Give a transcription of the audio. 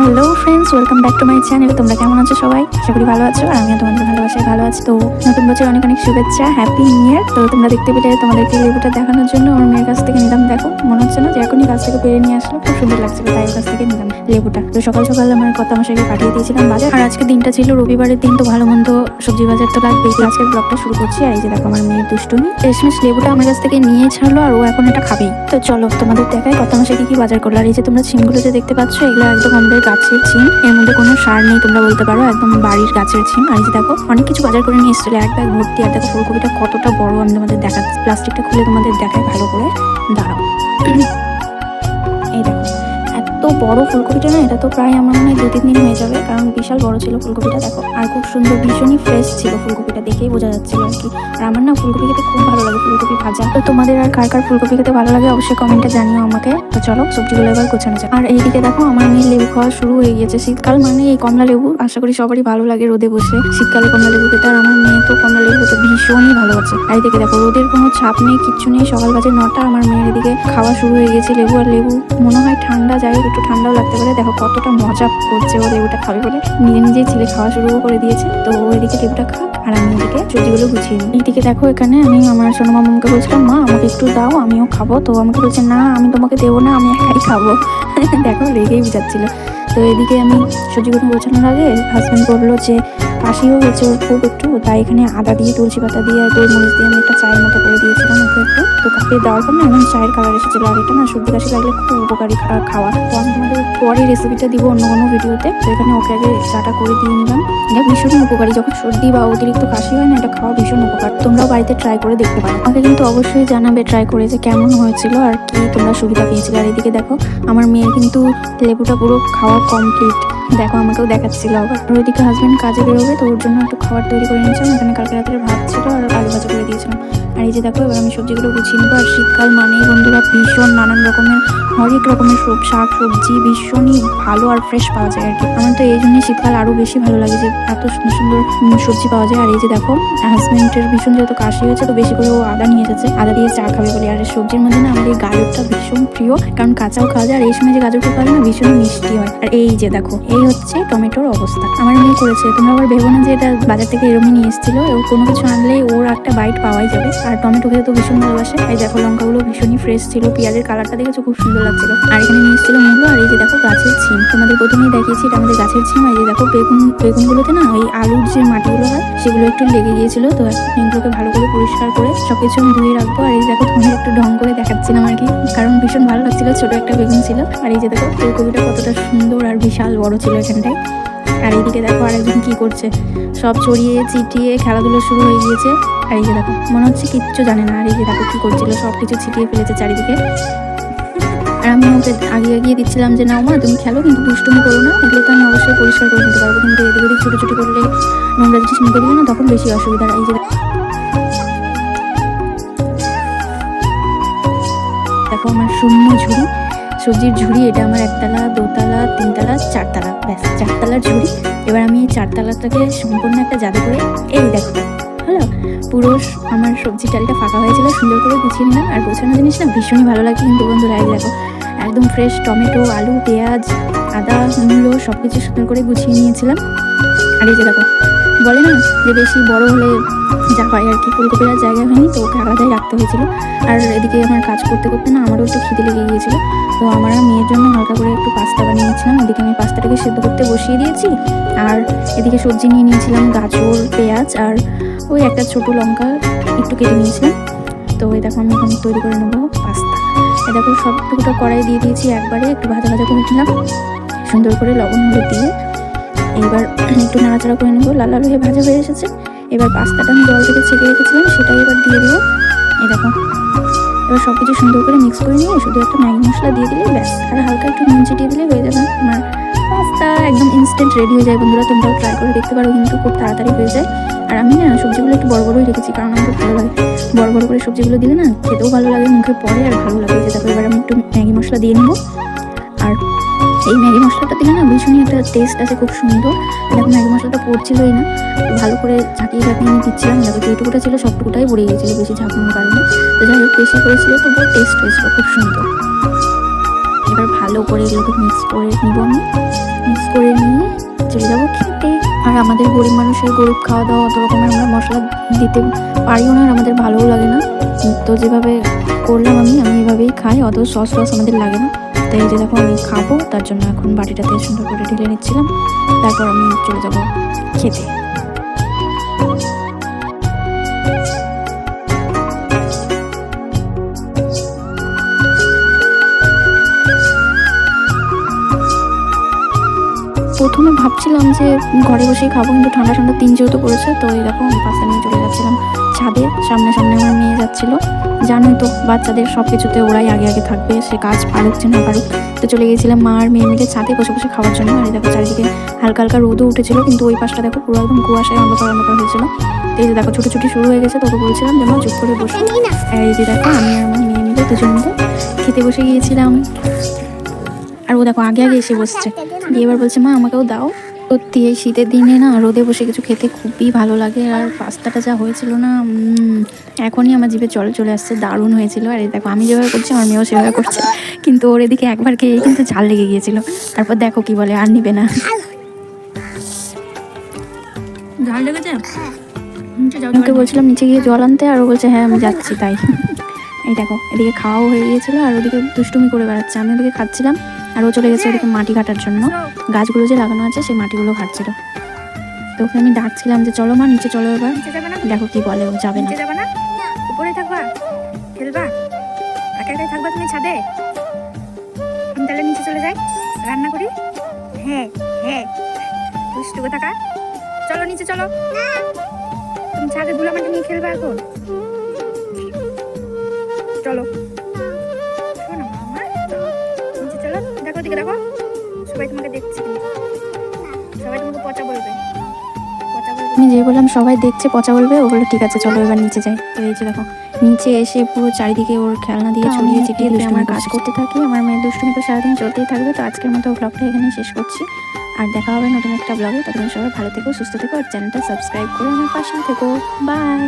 Hello friends, welcome back to my channel. তোমরা কেমন আছো সবাই? আশা করি ভালো আছো, আর আমিও তোমাদের ভালোবাসায় ভালো আছি। তো নতুন বছর অনেক অনেক শুভেচ্ছা, হ্যাপি নিউ ইয়ার। তো তোমরা দেখতে পেলে তোমাদেরকে লেবুটা দেখানোর জন্য আমার মেয়ের কাছ থেকে নিলাম। দেখো, মনে হচ্ছে না যে এখনই গাছ থেকে পেরে নিয়ে আসলো, খুব সুন্দর লাগছিল, তাই ওর কাছ থেকে নিলাম লেবুটা। তো সকাল সকাল আমার কর্তামশাইকে পাঠিয়ে দিয়েছিলাম বাজার, আর আজকে দিনটা ছিল রবিবারের দিন, তো ভালো মন্দ সবজি বাজার তো লাগবেই। আজকের ব্লগটা শুরু করছি। আর এই যে দেখো আমার মেয়ের দুষ্টুমি, শেষমেশ লেবুটা আমার কাছ থেকে নিয়ে ছাড়লো, আর ও এখন এটা খাবেই। তো চলো তোমাদের দেখায় কর্তামশাই কি বাজার করলো। আর এই যে তোমরা ছিমগুলো যে দেখতে পাচ্ছ, এগুলো একদম আমাদের গাছের ছিম, এর মধ্যে কোনো সার নেই তোমরা বলতে পারো, একদম বাড়ির গাছের ছিম। আর এই যে দেখো অনেক কিছু বাজার করে নিয়ে এসেছিল, এক ব্যাগ ভর্তি। আর দেখো ফুলকপিটা কতটা বড়, আমি তোমাদের দেখাচ্ছি, প্লাস্টিকটা খুলে তোমাদের দেখাই ভালো করে, দাঁড়াও। এই দেখো এত বড় ফুলকপিটা না, এটা তো প্রায় আমার মনে হয় 2-3 দিন হয়ে যাবে, কারণ বিশাল বড় ছিল ফুলকপিটা। দেখো আর খুব সুন্দর, ভীষণই ফ্রেশ ছিল ফুলকপিটা, দেখেই বোঝা যাচ্ছিল আর কি। আর আমার না ফুলকপি খেতে খুব ভালো লাগে, ফুলকপি ভাজা। তো তোমাদের আর কার কার ফুলকপি খেতে ভালো লাগে অবশ্যই কমেন্টে জানিও আমাকে। তো চলো সবজিগুলো এবার গোছানো যায়। আর এইদিকে দেখো আমার মেয়ে লেবু খাওয়া শুরু হয়ে গিয়েছে। শীতকাল মানে এই কমলা লেবু, আশা করি সবারই ভালো লাগে রোদে বসে শীতকালে কমলা লেবু খেতে। আর আমার মেয়ে তো কমলা লেবু খেতে ভীষণই ভালোবাসে। আর এদিকে দেখো রোদের কোনো ছাপ নেই, কিচ্ছু নেই, সকাল বাজে 9টা, আমার মেয়ের এদিকে খাওয়া শুরু হয়ে গেছে লেবু। আর লেবু মনে হয় ঠান্ডা, যাই হোক একটু ঠান্ডাও লাগতে পারে। দেখো কতটা মজা করছে ও লেবুটা খাবে বলে, নিজে নিজেই ছিলে খাওয়া শুরু করে দিয়েছে। তো এদিকে লেবুটা খাক, আর আমি এদিকে সবজিগুলো গুছিয়ে নিই। এইদিকে দেখো এখানে আমি আমার সোনা মামুকে বলছিলাম, মা আমাকে একটু দাও, আমিও খাবো। তো আমাকে বলছে না, আমি তোমাকে দেবো না, আমি একাই খাবো। দেখো রেগেই বুঝাচ্ছিল। তো এদিকে আমি সবজিগুলো গোছানোর আগে হাজব্যান্ড বললো যে কাশিও হয়েছে ওর খুব একটু, তাই এখানে আদা দিয়ে, তুলসী পাতা দিয়ে আর গোলমরিচ দিয়ে আমি একটা চায়ের মতো করে দিয়েছিলাম ওকে একটু। তো কাশি দেওয়ার পর না এমন চায়ের কালার এসেছিলো। আর এটা না সর্দি কাশি লাগলে খুব উপকারী খাওয়া। তো আমি তোমাদের পরে রেসিপিটা দিব অন্য কোনো ভিডিওতে। তো এখানে ওকে আগে চাটা করে দিয়ে নিলাম। এটা ভীষণই উপকারী, যখন সর্দি বা অতিরিক্ত কাশি হয় না, এটা খাওয়া ভীষণ উপকার। তোমরাও বাড়িতে ট্রাই করে দেখতে পারো। আমাকে কিন্তু অবশ্যই জানাবে ট্রাই করে যে কেমন হয়েছিল আর কি তোমরা সুবিধা পেয়েছিলে। আর এদিকে দেখো আমার মেয়ের কিন্তু লেবুটা পুরো খাওয়া কমপ্লিট, দেখো আমাকেও দেখাচ্ছিল। আবার ওইদিকে হাজব্যান্ড কাজে বেরোবে, তো ওর জন্য একটু খাবার তৈরি করে নিয়েছিলাম। এখানে কালকে রাতের ভাত ছিল আর আলু ভাজা করে দিয়েছিলাম। আর এই যে দেখো এবার আমি সবজিগুলো গুছিয়ে নেবো। আর শীতকাল মানেই বন্ধুরা ভীষণ নানান রকমের, হরেক রকমের শাক সবজি ভীষণই ভালো আর ফ্রেশ পাওয়া যায় আর কি। আমার তো এই জন্যই শীতকাল আরও বেশি ভালো লাগে যে এত সুন্দর সুন্দর সবজি পাওয়া যায়। আর এই যে দেখো হাজব্যান্ডের ভীষণ যেহেতু কাশি হয়েছে, তো বেশি করে ও আদা নিয়ে এসেছে, আদা দিয়ে চা খাবে বলে। আর সবজির মধ্যে না আমার এই গাজরটা ভীষণ প্রিয়, কারণ কাঁচাও খাওয়া যায়, আর এই সময় যে গাজরটা পাওয়া যায় না ভীষণ মিষ্টি হয়। আর এই যে দেখো এই হচ্ছে টমেটোর অবস্থা, আমার মেয়ে করেছে। তোমরা আবার ভেবো না যে এটা বাজার থেকে এরমই নিয়ে এসেছিল, ও কোনো কিছু আনলেই ওর একটা বাইট পাওয়াই যাবে। আর টমেটো খেতে তো ভীষণ ভালোবাসে। এই দেখো লঙ্কাগুলো ভীষণই ফ্রেশ ছিল, পেঁয়াজের কালারটা দেখেছো খুব সুন্দর লাগছিল। আর এখানে নিয়ে এসেছিল মূলো। আর এই যে দেখো গাছের ছিম, তোমাদের প্রথমেই দেখিয়েছি এটা আমাদের গাছের ছিম। আর এই যে দেখো বেগুনগুলোতে না ওই আলুর যে মাটিগুলো হয় সেগুলো একটু লেগে গিয়েছিল, তো এগুলোকে ভালো করে পরিষ্কার করে সবকিছু আমি ধুয়ে রাখবো। আর এই দেখো তোমাদের একটু ঢং করে দেখাচ্ছিলাম আর কি, কারণ ভীষণ ভালো লাগছিল, ছোট একটা বেগুন ছিল। আর এই যে দেখো ফুলকপিটা কতটা সুন্দর আর বিশাল বড় ছিল এখানটায়। আর এইদিকে দেখো আরেকজন কি করছে, সব ছড়িয়ে ছিটিয়ে খেলাধুলো শুরু হয়ে গিয়েছে। আর এই যে দেখো মনে হচ্ছে কিচ্ছু জানে না। আর এই যে দেখো কি করছিল, সব কিছু ছিটিয়ে ফেলেছে চারিদিকে। আর আমি ওকে আগিয়ে দিচ্ছিলাম যে নাও মা তুমি খেলো, কিন্তু দুষ্টুমি করো না, এগুলো তো আমি অবশ্যই পরিষ্কার করে নিতে পারবো, কিন্তু এদিক ওদিক ছোটো ছোটো করলে নোংরা জিনিস মুখে দিলে না তখন বেশি অসুবিধা। এই যে দেখো আমার শূন্য ঝুড়ি, সবজির ঝুড়ি, এটা আমার 1তলা 2তলা 3তলা 4তলা, ব্যাস 4তলার ঝুড়ি। এবার আমি এই 4তলাটাকে সম্পূর্ণ একটা জাদু করে, এই দেখো হলো পুরো আমার সবজি টালিটা ফাঁকা হয়েছিল, সুন্দর করে গুছিয়ে নিলাম। আর গোছানো জিনিস না ভীষণই ভালো লাগে কিন্তু বন্ধুরা। এই দেখো একদম ফ্রেশ টমেটো, আলু, পেঁয়াজ, আদা, মূলো সব কিছু সুন্দর করে গুছিয়ে নিয়েছিলাম। আর এই যে দেখো বলে না যে বেশি বড় হলে যা হয় আর কি, ফুলকপির আর জায়গা হয়নি, তো ওকে আলাদাই রাখতে হয়েছিল। আর এদিকে আমার কাজ করতে করতে না আমারও একটু খিদে লেগে গিয়েছিল, তো আমার মেয়ের জন্য হালকা করে একটু পাস্তা বানিয়েছিলাম। ওদিকে আমি পাস্তাটাকে সেদ্ধ করতে বসিয়ে দিয়েছি। আর এদিকে সবজি নিয়ে নিয়েছিলাম, গাজর, পেঁয়াজ আর ওই একটা ছোটো লঙ্কা একটু কেটে নিয়েছিলাম। তো এই দেখো আমি এখন তৈরি করে নেবো পাস্তা। এই দেখো সবটুকুটা কড়াই দিয়ে দিয়েছি, একবারে একটু ভাজা ভাজা করে নিলাম সুন্দর করে লবণ হলুদ দিয়ে। এবার একটু নাড়াচাড়া করে নেবো, লাল লাল হয়ে ভাজা হয়ে এসেছে। এবার পাস্তাটা আমি জল থেকে ছেঁকে রেখেছিলাম সেটাই এবার দিয়ে দেবো। এই দেখো এবার সব কিছু সুন্দর করে মিক্স করে নিয়ে শুধু একটা ম্যাগি মশলা দিয়ে দিলেই ব্যাস, আর হালকা একটু নুন ছিটিয়ে দিলে হয়ে যাবে আমার পাস্তা একদম ইনস্ট্যান্ট রেডি হয়ে যায়। বন্ধুরা তোমরাও ট্রাই করে দেখতে পারো, কিন্তু খুব তাড়াতাড়ি হয়ে যায়। আর আমি না সবজিগুলো একটু বড় বড়ই রেখেছি, কারণ আমার খুব ভালো লাগে বড় বড় করে সবজিগুলো দিলে না খেতেও ভালো লাগে, মুখে পড়ে আর ভালো লাগে। যে দেখো এবার আমি একটু ম্যাগি মশলা দিয়ে নেবো। আর এই ম্যাগি মশলাটা দিলে না ভীষণই একটা টেস্ট আছে, খুব সুন্দর। দেখো ম্যাগি মশলাটা পড়ছিলই না, ভালো করে ঝাঁকিয়ে আমি দিচ্ছিলাম। দেখো যেটুকুটা ছিল সবটুকুটাই পড়ে গিয়েছিলো বেশি ঝাঁকানোর কারণে, তো যাই হোক বেশি করেছিল তবুও টেস্ট হয়েছিল খুব সুন্দর। এবার ভালো করে এগুলোকে মিক্স করে নিব আমি। মিক্স করে নিয়ে চলে যাবো খেতে। আর আমাদের গরিব মানুষের গরিব খাওয়া দাওয়া অত রকমের আমরা মশলা দিতে পারিও না, আর আমাদের ভালোও লাগে না। তো যেভাবে করলাম আমি এভাবেই খাই, অত সস আমাদের লাগে না। তো এই যে দেখো আমি খাবো, তার জন্য এখন বাটিটাতে সুন্দর করে ঢেলে নিচ্ছিলাম, তারপর আমি চলে যাব খেতে। প্রথমে ভাবছিলাম যে ঘরে বসেই খাবো, কিন্তু ঠান্ডা ঠান্ডা দিন যেহেতু পড়েছে, তো এরকম আমি পাস্তা নিয়ে চলে যাচ্ছিলাম ছাদে। সামনে আমার মেয়ে যাচ্ছিলো, জানোই তো বাচ্চাদের সব কিছুতে ওরাই আগে আগে থাকবে, সে কাজ পারুক যে না পারুক। তো চলে গিয়েছিলাম মা আর মেয়ে মিলে ছাদে বসে বসে খাওয়ার জন্য। আর দেখো চারিদিকে হালকা হালকা রোদও উঠেছিল, কিন্তু ওই পাশটা দেখো পুরো একদম কুয়াশায় অন্ধকার হয়েছিল। তো এই যে দেখো ছুটি শুরু হয়ে গেছে, তোকে বলছিলাম যে মা চুপ করে বসে। আর এই যে দেখো আমি আর আমার মেয়ে মিলে দুজন মিলে খেতে বসে গিয়েছিলাম। আর ও দেখো আগে এসে বসছে, দিয়ে এবার বলছে মা আমাকেও দাও। সত্যি এই শীতের দিনে না রোদে বসে কিছু খেতে খুবই ভালো লাগে। আর পাস্তাটা যা হয়েছিল না, এখনই আমার জিভে চলে আসছে, দারুণ হয়েছিল। আর এই দেখো আমি যেভাবে করছি আমার মেয়েও সেভাবে করছে, কিন্তু ওর এদিকে একবার খেয়ে কিন্তু ঝাল লেগে গিয়েছিল। তারপর দেখো কি বলে, আর নিবে না। ঝাল লেগেছে, ওকে বলছিলাম নিচে গিয়ে জল আনতে, আর ও বলছে হ্যাঁ আমি যাচ্ছি। তাই এই দেখো এদিকে খাওয়াও হয়ে গিয়েছিলো, আর ওদিকে দুষ্টুমি করে বেড়াচ্ছে। আমি ওদিকে খাচ্ছিলাম, আর ও চলে গেছে ওদিকে মাটি কাটার জন্য। গাছগুলো যে লাগানো আছে সেই মাটিগুলো ঘাটছিল। তো ওকে আমি ডাকছিলাম যে চলো মা নিচে চলো, এবার দেখো কি বলে, ও যাবে না। উপরে থাকবা, খেলবা, একা একাই থাকবা তুমি ছাদে? আমি তাহলে নিচে চলে যাই, রান্না করি। হ্যাঁ হ্যাঁ দুষ্টু কোথাকার, চলো নিচে চলো। তুমি ছাদে ধুলামাটি নিয়ে খেলবা এখন, চলো। শোনো মামা, নিচে চলো। দেখো দিকে দেখো, সবাই তোমাকে দেখছে, সবাই তোমাকে পচা বলবে। আমি যে বললাম সবাই দেখছে পচা বলবে, ও বলে ঠিক আছে চলো এবার নিচে যাই। তো এই যে দেখো নিচে এসে পুরো চারিদিকে ওর খেলনা দিয়ে ছড়িয়ে ছিটিয়ে আমার কাজ করতে থাকি। আমার মেয়ের দুষ্টুমি তো সারাদিন চলতেই থাকবে। তো আজকের মতো ব্লগটা এখানে শেষ করছি, আর দেখা হবে নতুন একটা ব্লগে। ততক্ষণ সবাই ভালো থেকো, সুস্থ থেকো, আর চ্যানেলটা সাবস্ক্রাইব করে আমার পাশেই থেকো। বাই।